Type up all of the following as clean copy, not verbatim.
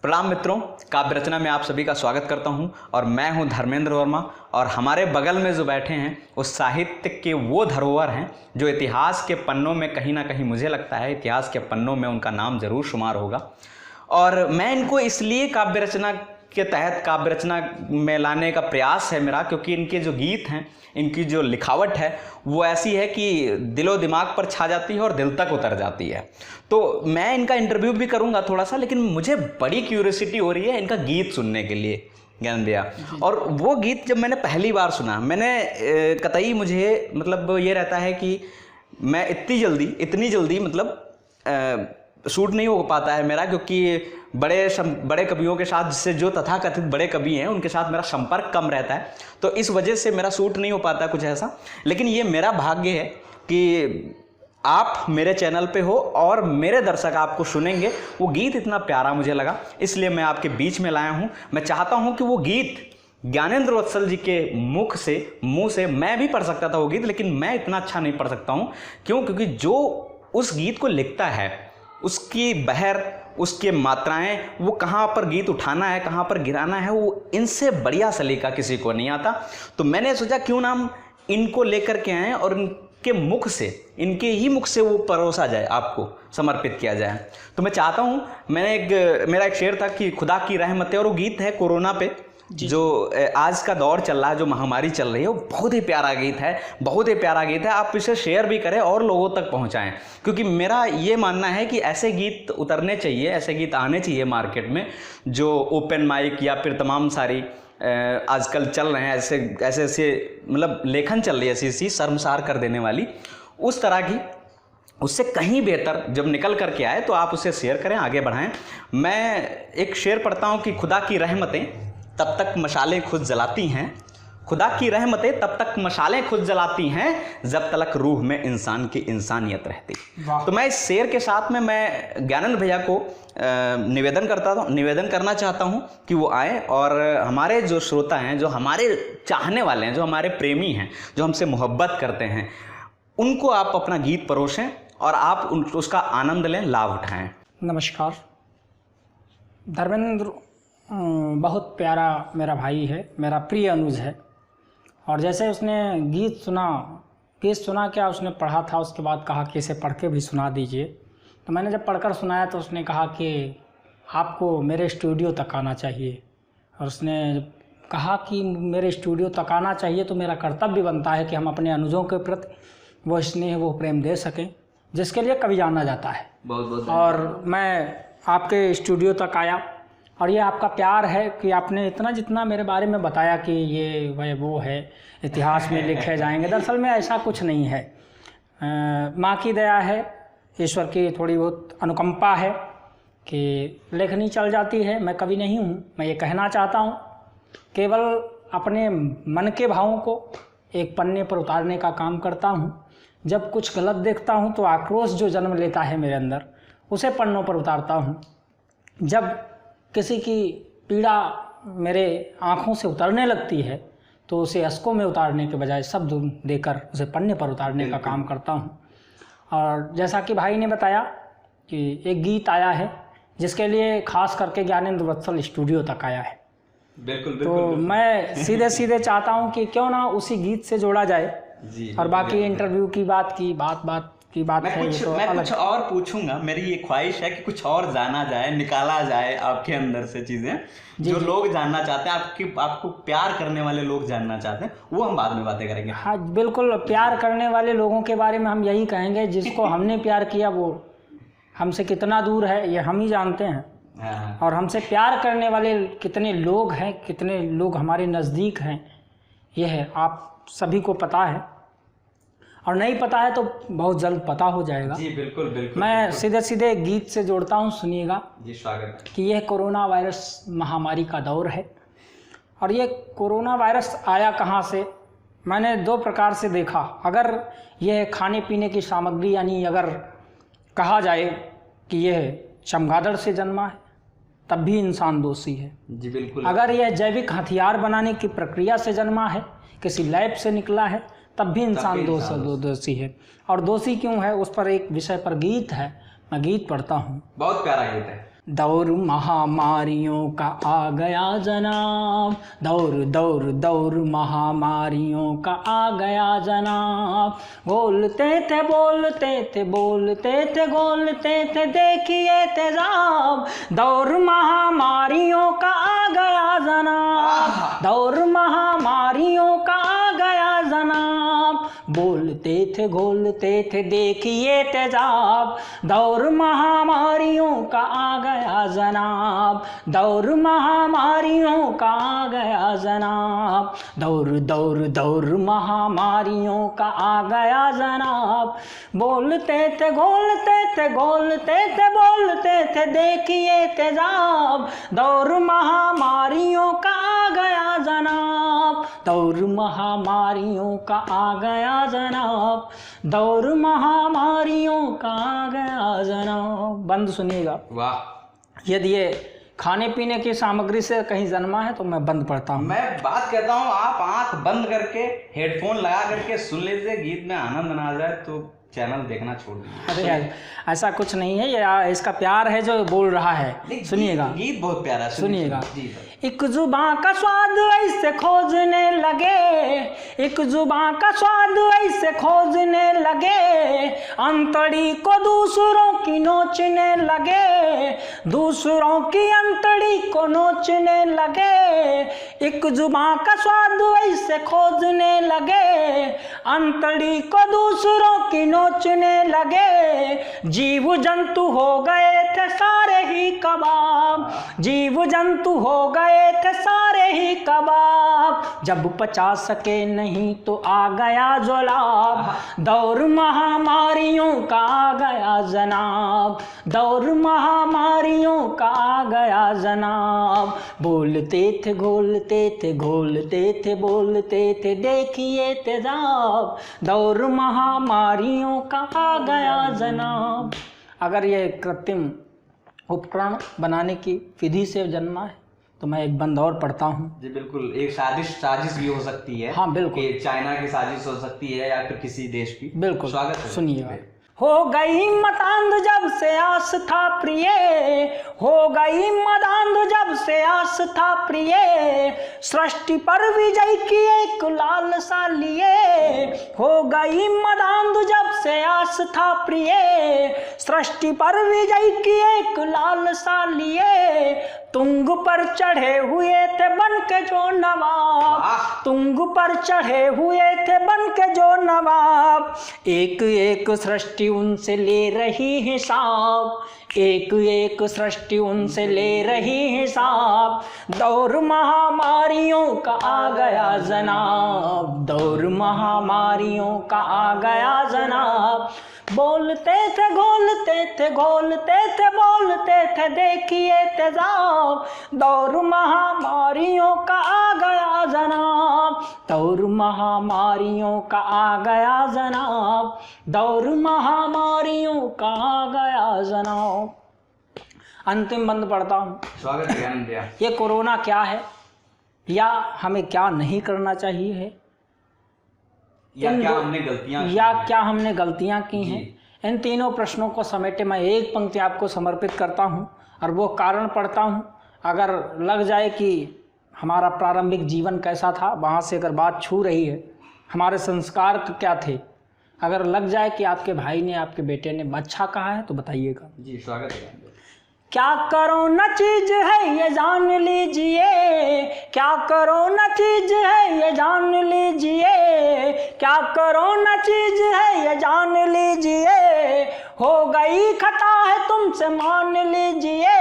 प्रणाम मित्रों, काव्य रचना में आप सभी का स्वागत करता हूं और मैं हूं धर्मेंद्र वर्मा। और हमारे बगल में जो बैठे हैं वो साहित्य के वो धरोहर हैं जो इतिहास के पन्नों में कहीं ना कहीं, मुझे लगता है इतिहास के पन्नों में उनका नाम जरूर शुमार होगा। और मैं इनको इसलिए काव्य रचना के तहत काव्य रचना में लाने का प्रयास है मेरा, क्योंकि इनके जो गीत हैं, इनकी जो लिखावट है वो ऐसी है कि दिलो दिमाग पर छा जाती है और दिल तक उतर जाती है। तो मैं इनका इंटरव्यू भी करूंगा थोड़ा सा, लेकिन मुझे बड़ी क्यूरियोसिटी हो रही है इनका गीत सुनने के लिए, ज्ञान भैया। और वो गीत जब मैंने पहली बार सुना, मैंने कतई मुझे मतलब ये रहता है कि मैं इतनी जल्दी मतलब शूट नहीं हो पाता है मेरा, क्योंकि बड़े कवियों के साथ, जिससे जो तथाकथित बड़े कवि हैं उनके साथ मेरा संपर्क कम रहता है, तो इस वजह से मेरा शूट नहीं हो पाता कुछ ऐसा। लेकिन ये मेरा भाग्य है कि आप मेरे चैनल पे हो और मेरे दर्शक आपको सुनेंगे। वो गीत इतना प्यारा मुझे लगा, इसलिए मैं आपके बीच में लाया हूँ। मैं चाहता हूँ कि वो गीत ज्ञानेंद्र वत्सल जी के मुँह से मैं भी पढ़ सकता था वो गीत, लेकिन मैं इतना अच्छा नहीं पढ़ सकता हूँ। क्यों? क्योंकि जो उस गीत को लिखता है, उसकी बहर, उसके मात्राएं, वो कहाँ पर गीत उठाना है, कहाँ पर गिराना है, वो इनसे बढ़िया सलीका किसी को नहीं आता। तो मैंने सोचा क्यों ना हम इनको लेकर के आएँ और इनके मुख से वो परोसा जाए, आपको समर्पित किया जाए। तो मैं चाहता हूँ, मेरा एक शेर था कि खुदा की रहमत है, और वो गीत है कोरोना पे, जो आज का दौर चल रहा है, जो महामारी चल रही है, वो बहुत ही प्यारा गीत है, बहुत ही प्यारा गीत है। आप इसे शेयर भी करें और लोगों तक पहुंचाएं, क्योंकि मेरा ये मानना है कि ऐसे गीत उतरने चाहिए, ऐसे गीत आने चाहिए मार्केट में, जो ओपन माइक या फिर तमाम सारी आजकल चल रहे हैं, ऐसे मतलब लेखन चल रही है ऐसी शर्मसार कर देने वाली, उस तरह की, उससे कहीं बेहतर जब निकल करके आए तो आप उसे शेयर करें, आगे बढ़ाएं। मैं एक शेर पढ़ता हूँ कि खुदा की रहमतें तब तक मशालें खुद जलाती हैं, खुदा की रहमतें तब तक मशालें खुद जलाती हैं, जब तक रूह में इंसान की इंसानियत रहती। तो मैं इस शेर के साथ में मैं ज्ञानेंद्र भैया को निवेदन करना चाहता हूं कि वो आए और हमारे जो श्रोता हैं, जो हमारे चाहने वाले हैं, जो हमारे प्रेमी हैं, जो हमसे मोहब्बत करते हैं, उनको आप अपना गीत परोसें और आप उसका आनंद लें, लाभ उठाएं। नमस्कार। धर्मेंद्र बहुत प्यारा मेरा भाई है, मेरा प्रिय अनुज है। और जैसे उसने गीत सुना क्या उसने पढ़ा था, उसके बाद कहा कि इसे पढ़ के भी सुना दीजिए। तो मैंने जब पढ़कर सुनाया तो उसने कहा कि आपको मेरे स्टूडियो तक आना चाहिए। और उसने कहा कि मेरे स्टूडियो तक आना चाहिए तो मेरा कर्तव्य बनता है कि हम अपने अनुजों के प्रति वो स्नेह, वो प्रेम दे सकें, जिसके लिए कभी जाना जाता है। बहुत और मैं आपके स्टूडियो तक आया, और ये आपका प्यार है कि आपने जितना मेरे बारे में बताया कि ये वो है, इतिहास में लिखे जाएंगे। दरअसल में ऐसा कुछ नहीं है। माँ की दया है, ईश्वर की थोड़ी बहुत अनुकंपा है कि लेखनी चल जाती है। मैं कवि नहीं हूँ, मैं ये कहना चाहता हूँ, केवल अपने मन के भावों को एक पन्ने पर उतारने का काम करता हूँ। जब कुछ गलत देखता हूँ तो आक्रोश जो जन्म लेता है मेरे अंदर, उसे पन्नों पर उतारता हूँ। जब किसी की पीड़ा मेरे आँखों से उतरने लगती है तो उसे अश्कों में उतारने के बजाय शब्द देकर उसे पन्ने पर उतारने का काम करता हूँ। और जैसा कि भाई ने बताया कि एक गीत आया है जिसके लिए खास करके ज्ञानेंद्र वत्सल स्टूडियो तक आया है। बिल्कुल। तो मैं सीधे चाहता हूँ कि क्यों ना उसी गीत से जोड़ा जाए। जी, और बाकी इंटरव्यू की बात है। मैं कुछ और पूछूंगा, मेरी ये ख्वाहिश है कि कुछ और जाना जाए, निकाला जाए आपके अंदर से चीजें जो लोग जानना चाहते हैं, आपको प्यार करने वाले लोग जानना चाहते हैं, वो हम बाद में बातें करेंगे। हाँ बिल्कुल, प्यार करने वाले लोगों के बारे में हम यही कहेंगे, जिसको हमने प्यार किया वो हमसे कितना दूर है ये हम ही जानते हैं। और हमसे प्यार करने वाले कितने लोग हैं, कितने लोग हमारे नज़दीक हैं, ये है आप सभी को पता है, और नहीं पता है तो बहुत जल्द पता हो जाएगा। जी बिल्कुल। मैं सीधे गीत से जोड़ता हूँ, सुनिएगा। जी, स्वागत। कि यह कोरोना वायरस महामारी का दौर है, और ये कोरोना वायरस आया कहाँ से, मैंने दो प्रकार से देखा। अगर यह खाने पीने की सामग्री, यानी अगर कहा जाए कि यह चमगादड़ से जन्मा है, तब भी इंसान दोषी है। जी बिल्कुल। अगर यह जैविक हथियार बनाने की प्रक्रिया से जन्मा है, किसी लैब से निकला है, तब भी इंसान दोषी है। और दोषी क्यों है, उस पर एक विषय पर गीत है, मैं गीत पढ़ता हूँ। बहुत प्यारा गीत है। दौर महामारियों का आ गया जनाब, दौर दौर दौर महामारियों का आ गया जनाब। बोलते थे बोलते थे बोलते थे बोलते थे देखिए तेजाब, दौर महामारियों का आ गया जनाब, दौर महामारियों का आ गया जनाब। बोलते थे घोलते थे देखिए तेजाब, दौर महामारियों का आ गया जनाब, दौर महामारियों का आ गया जनाब, दौर दौर दौर महामारियों का आ गया जनाब। बोलते थे घोलते थे घोलते थे बोलते थे देखिए तेजाब, दौर महामारियों का आ गया जनाब, दौर महामारियों का आ गया जनाब, दौर महामारियों का आ गया जनाब। बंद सुनिएगा। वाह। यदि ये खाने पीने की सामग्री से कहीं जन्मा है तो मैं बंद पढ़ता हूँ। मैं बात कहता हूँ, आप आंख बंद करके हेडफोन लगा करके सुन लीजिए, गीत में आनंद ना आ जाए तो चैनल देखना छोड़ दीजिए। अरे यार ऐसा कुछ नहीं है, ये इसका प्यार है जो बोल रहा है। सुनिएगा, गीत बहुत प्यारा है, सुनिएगा। जी एक जुबां का स्वाद ऐसे खोजने लगे, एक जुबां का स्वाद ऐसे खोजने लगे, अंतड़ी को दूसरों की नोचने लगे, दूसरों की अंतड़ी को नोचने लगे। एक जुबां का स्वाद ऐसे खोजने लगे, अंतड़ी को दूसरों की नोचने लगे। जीव जंतु हो गए थे सारे ही कबाब, जीव जंतु हो गए थे सारे ही कबाब, जब पचा सके नहीं तो आ गया जुलाब, दौर महामारियों का आ गया जनाब, दौर महामारियों का आ गया जनाब। बोलते थे घोलते थे घोलते थे बोलते थे देखिए तेजाब, दौर महामारियों का आ गया जनाब। अगर ये कृत्रिम उपकरण बनाने की विधि से जन्मा है तो मैं एक बंद और पढ़ता हूँ। जी बिल्कुल, एक साजिश भी हो सकती है। हाँ बिल्कुल, कि चाइना की साजिश हो सकती है या फिर किसी देश की। बिल्कुल। स्वागत है। सुनिएगा। हो गई मतांध जब से आस था प्रिय, हो गई मदांध जब से आस था प्रिय, सृष्टि पर विजय की एक लालसा लिए। हो गई मदांध जब से आस था प्रिय, सृष्टि पर विजय की एक लालसा लिए। तुंग पर चढ़े हुए थे बन के जो नवाब, तुंग पर चढ़े हुए थे बन के जो नवाब, एक एक सृष्टि उनसे ले रही हिसाब, एक एक सृष्टि उनसे ले रही हिसाब। दौर महामारियों का आ गया जनाब, दौर महामारियों का आ गया जनाब। बोलते थे घोलते थे घोलते थे बोलते थे देखिए तेजाब, दौर महामारियों का आ गया जनाब, दौर महामारियों का आ गया जनाब, दौर महामारियों का आ गया जनाब। अंतिम बंद पढ़ता हूँ। स्वागत है आनंद भैया। ये कोरोना क्या है या हमें क्या नहीं करना चाहिए है, या क्या हमने गलतियां क्या हमने गलतियां की हैं, इन तीनों प्रश्नों को समेटे मैं एक पंक्ति आपको समर्पित करता हूं और वो कारण पढ़ता हूं। अगर लग जाए कि हमारा प्रारंभिक जीवन कैसा था, वहाँ से अगर बात छू रही है, हमारे संस्कार क्या थे, अगर लग जाए कि आपके भाई ने आपके बेटे ने अच्छा कहा है तो बताइएगा। जी स्वागत है। क्या करो न चीज है ये जान लीजिए, क्या करो न चीज है ये जान लीजिए, क्या करो न चीज है ये जान लीजिए, हो गई खता है तुमसे मान लीजिए।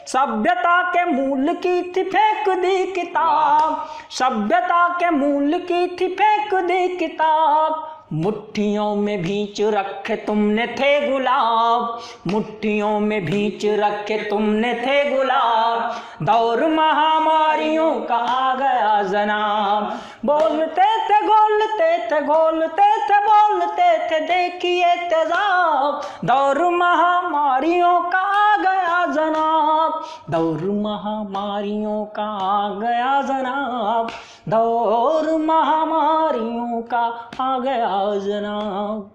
सभ्यता के मूल की थी फेंक दी किताब, सभ्यता के मूल की थी फेंक दी किताब। मुट्ठियों में भींच रखे तुमने थे गुलाब, मुट्ठियों में भींच रखे तुमने थे गुलाब। दौर महामारियों का आ गया जनाब, बोलते थे घोलते थे घोलते थे बोलते थे देखिए तेजाब। दौर महामारियों का आ गया जनाब, दौर महामारियों का आ गया जनाब, दौर महामारियों का आ गया जनाब।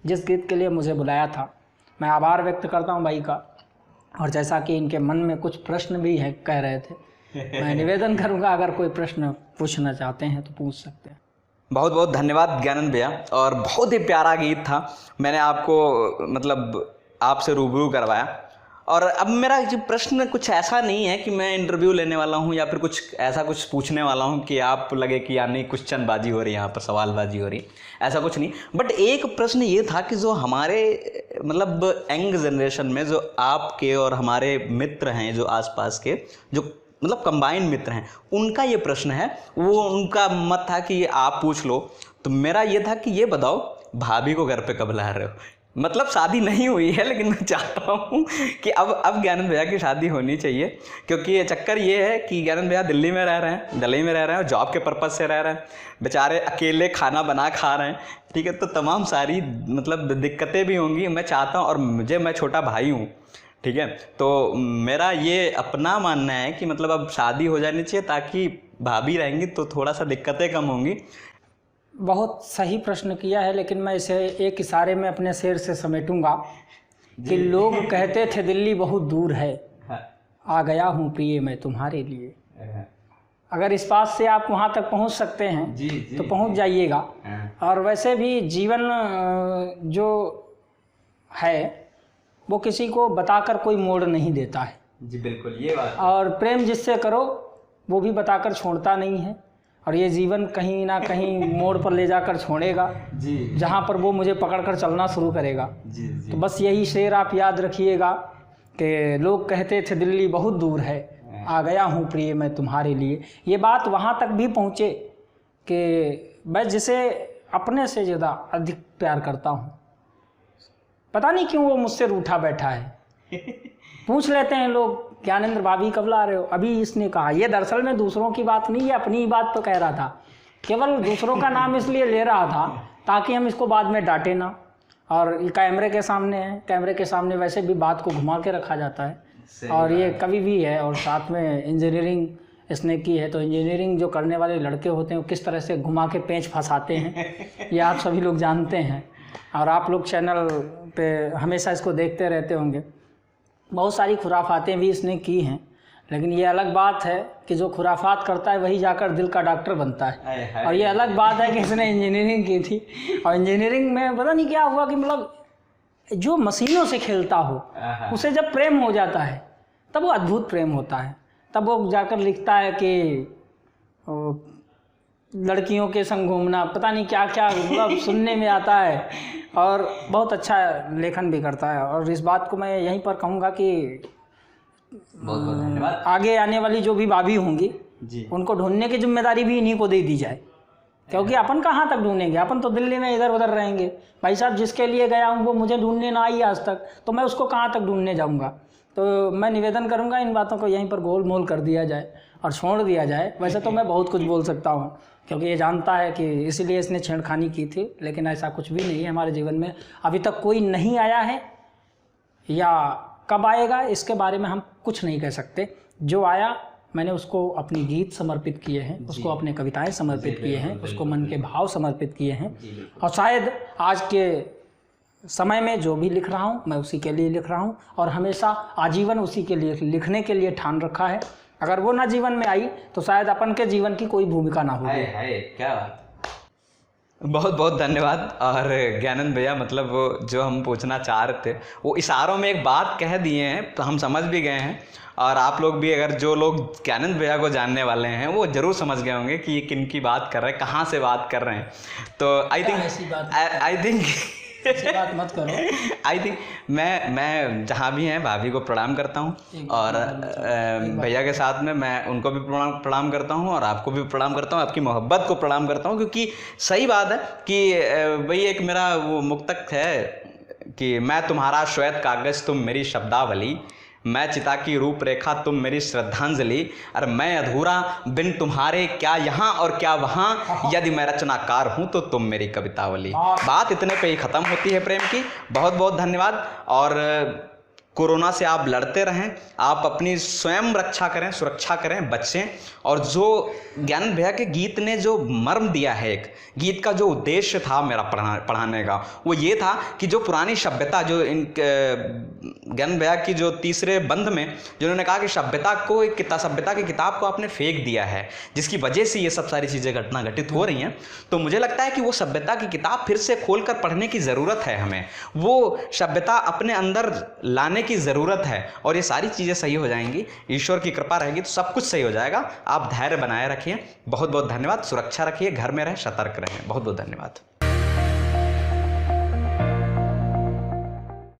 जिस गीत के लिए मुझे बुलाया था, मैं आभार व्यक्त करता हूँ भाई का। और जैसा कि इनके मन में कुछ प्रश्न भी है कह रहे थे, मैं निवेदन करूंगा अगर कोई प्रश्न पूछना चाहते हैं तो पूछ सकते हैं। बहुत बहुत धन्यवाद ज्ञानंद भैया, और बहुत ही प्यारा गीत था। मैंने आपको मतलब आपसे रूबरू करवाया। और अब मेरा जो प्रश्न कुछ ऐसा नहीं है कि मैं इंटरव्यू लेने वाला हूँ या फिर कुछ ऐसा कुछ पूछने वाला हूँ कि आप लगे कि यार नहीं क्वेश्चनबाजी हो रही है, यहाँ पर सवालबाजी हो रही, ऐसा कुछ नहीं। बट एक प्रश्न ये था कि जो हमारे मतलब यंग जनरेशन में जो आपके और हमारे मित्र हैं जो आसपास के, जो मतलब कंबाइंड मित्र हैं, उनका ये प्रश्न है, वो उनका मत था कि आप पूछ लो। तो मेरा ये था कि ये बताओ भाभी को घर पे कब ला रहे हो? मतलब शादी नहीं हुई है, लेकिन मैं चाहता हूँ कि अब ज्ञानंद भैया की शादी होनी चाहिए, क्योंकि ये चक्कर ये है कि ज्ञानंद भैया दिल्ली में रह रहे हैं, दिल्ली में रह रहे हैं और जॉब के पर्पज़ से रह रहे हैं, बेचारे अकेले खाना बना खा रहे हैं, ठीक है। तो तमाम सारी मतलब दिक्कतें भी होंगी। मैं चाहता हूँ, और मैं छोटा भाई हूँ, ठीक है, तो मेरा ये अपना मानना है कि मतलब अब शादी हो जानी चाहिए, ताकि भाभी रहेंगी तो थोड़ा सा दिक्कतें कम होंगी। बहुत सही प्रश्न किया है, लेकिन मैं इसे एक इशारे में अपने शेर से समेटूंगा कि लोग कहते थे दिल्ली बहुत दूर है, आ गया हूँ प्रिय मैं तुम्हारे लिए। अगर इस बात से आप वहाँ तक पहुँच सकते हैं तो पहुँच जाइएगा। और वैसे भी जीवन जो है वो किसी को बताकर कोई मोड़ नहीं देता है। जी बिल्कुल, ये बात। और प्रेम जिससे करो वो भी बताकर छोड़ता नहीं है, और ये जीवन कहीं ना कहीं मोड़ पर ले जाकर छोड़ेगा जी, जहाँ पर वो मुझे पकड़कर चलना शुरू करेगा। जी, जी। तो बस यही शेर आप याद रखिएगा कि लोग कहते थे दिल्ली बहुत दूर है, आ गया हूँ प्रिय मैं तुम्हारे लिए। ये बात वहाँ तक भी पहुँचे कि मैं जिसे अपने से ज़्यादा अधिक प्यार करता हूँ, पता नहीं क्यों वो मुझसे रूठा बैठा है। पूछ लेते हैं लोग, ज्ञानेंद्र भाभी कब ला रहे हो? अभी इसने कहा। ये दरअसल में दूसरों की बात नहीं है, अपनी ही बात तो कह रहा था। केवल दूसरों का नाम इसलिए ले रहा था ताकि हम इसको बाद में डांटे ना। और ये कैमरे के सामने है, कैमरे के सामने वैसे भी बात को घुमा के रखा जाता है। और ये कवि भी है, और साथ में इंजीनियरिंग इसने की है। तो इंजीनियरिंग जो करने वाले लड़के होते हैं वो किस तरह से घुमा के पेंच फंसाते हैं ये आप सभी लोग जानते हैं, और आप लोग चैनल पे हमेशा इसको देखते रहते होंगे। बहुत सारी खुराफातें भी इसने की हैं, लेकिन ये अलग बात है कि जो खुराफात करता है वही जाकर दिल का डॉक्टर बनता है। और ये अलग बात है कि इसने इंजीनियरिंग की थी, और इंजीनियरिंग में पता नहीं क्या हुआ कि मतलब जो मशीनों से खेलता हो उसे जब प्रेम हो जाता है तब वो अद्भुत प्रेम होता है। तब वो जाकर लिखता है कि लड़कियों के संग घूमना, पता नहीं क्या क्या मतलब सुनने में आता है, और बहुत अच्छा लेखन भी करता है। और इस बात को मैं यहीं पर कहूँगा कि बहुत बहुत धन्यवाद। आगे आने वाली जो भी भाभी होंगी जी, उनको ढूंढने की जिम्मेदारी भी इन्हीं को दे दी जाए, क्योंकि अपन कहाँ तक ढूंढेंगे, अपन तो दिल्ली में इधर उधर रहेंगे। भाई साहब जिसके लिए गया हूँ वो मुझे ढूंढने ना आई आज तक, तो मैं उसको कहाँ तक ढूंढने जाऊँगा। तो मैं निवेदन करूँगा इन बातों को यहीं पर गोल मोल कर दिया जाए और छोड़ दिया जाए। वैसे तो मैं बहुत कुछ बोल सकता हूँ, क्योंकि ये जानता है कि इसीलिए इसने छेड़खानी की थी, लेकिन ऐसा कुछ भी नहीं है हमारे जीवन में। अभी तक कोई नहीं आया है, या कब आएगा इसके बारे में हम कुछ नहीं कह सकते। जो आया मैंने उसको अपनी गीत समर्पित किए हैं, उसको अपने कविताएं समर्पित किए हैं, उसको मन के भाव समर्पित किए हैं। और शायद आज के समय में जो भी लिख रहा हूँ मैं उसी के लिए लिख रहा हूँ, और हमेशा आजीवन उसी के लिए लिखने के लिए ठान रखा है। अगर वो ना जीवन में आई तो शायद अपन के जीवन की कोई भूमिका ना होगी। क्या बात। बहुत बहुत धन्यवाद। और ज्ञानंद भैया मतलब वो जो हम पूछना चाह रहे थे वो इशारों में एक बात कह दिए हैं, तो हम समझ भी गए हैं। और आप लोग भी, अगर जो लोग ज्ञानंद भैया को जानने वाले हैं वो ज़रूर समझ गए होंगे कि ये किन की बात कर रहे हैं, कहाँ से बात कर रहे हैं। तो आई थिंक ऐसी बात मत करो। आई थिंक मैं जहाँ भी हैं भाभी को प्रणाम करता हूँ, और भैया के साथ में मैं उनको भी प्रणाम करता हूँ, और आपको भी प्रणाम करता हूँ, आपकी मोहब्बत को प्रणाम करता हूँ। क्योंकि सही बात है कि वही एक मेरा वो मुक्तक है कि मैं तुम्हारा श्वेत कागज़ तुम मेरी शब्दावली, मैं चिता की रूपरेखा तुम मेरी श्रद्धांजलि, और मैं अधूरा बिन तुम्हारे क्या यहाँ और क्या वहाँ, यदि मैं रचनाकार हूँ तो तुम मेरी कवितावली। बात इतने पे ही ख़त्म होती है प्रेम की। बहुत बहुत धन्यवाद। और कोरोना से आप लड़ते रहें, आप अपनी स्वयं रक्षा करें, सुरक्षा करें, बचें। और जो ज्ञान भैया के गीत ने जो मर्म दिया है, एक गीत का जो उद्देश्य था मेरा पढ़ाने का, वो ये था कि जो पुरानी सभ्यता, जो इन ज्ञान भैया की जो तीसरे बंद में जिन्होंने कहा कि सभ्यता की किताब को आपने फेंक दिया है, जिसकी वजह से ये सब सारी चीज़ें घटना घटित हो रही हैं। तो मुझे लगता है कि वो सभ्यता की किताब फिर से खोलकर पढ़ने की ज़रूरत है हमें, वो सभ्यता अपने अंदर लाने की ज़रूरत है, और ये सारी चीज़ें सही हो जाएंगी। ईश्वर की कृपा रहेगी तो सब कुछ सही हो जाएगा। आप धैर्य बनाए रखिए। बहुत बहुत धन्यवाद। सुरक्षा रखिए, घर में रहें, सतर्क रहें। बहुत बहुत धन्यवाद।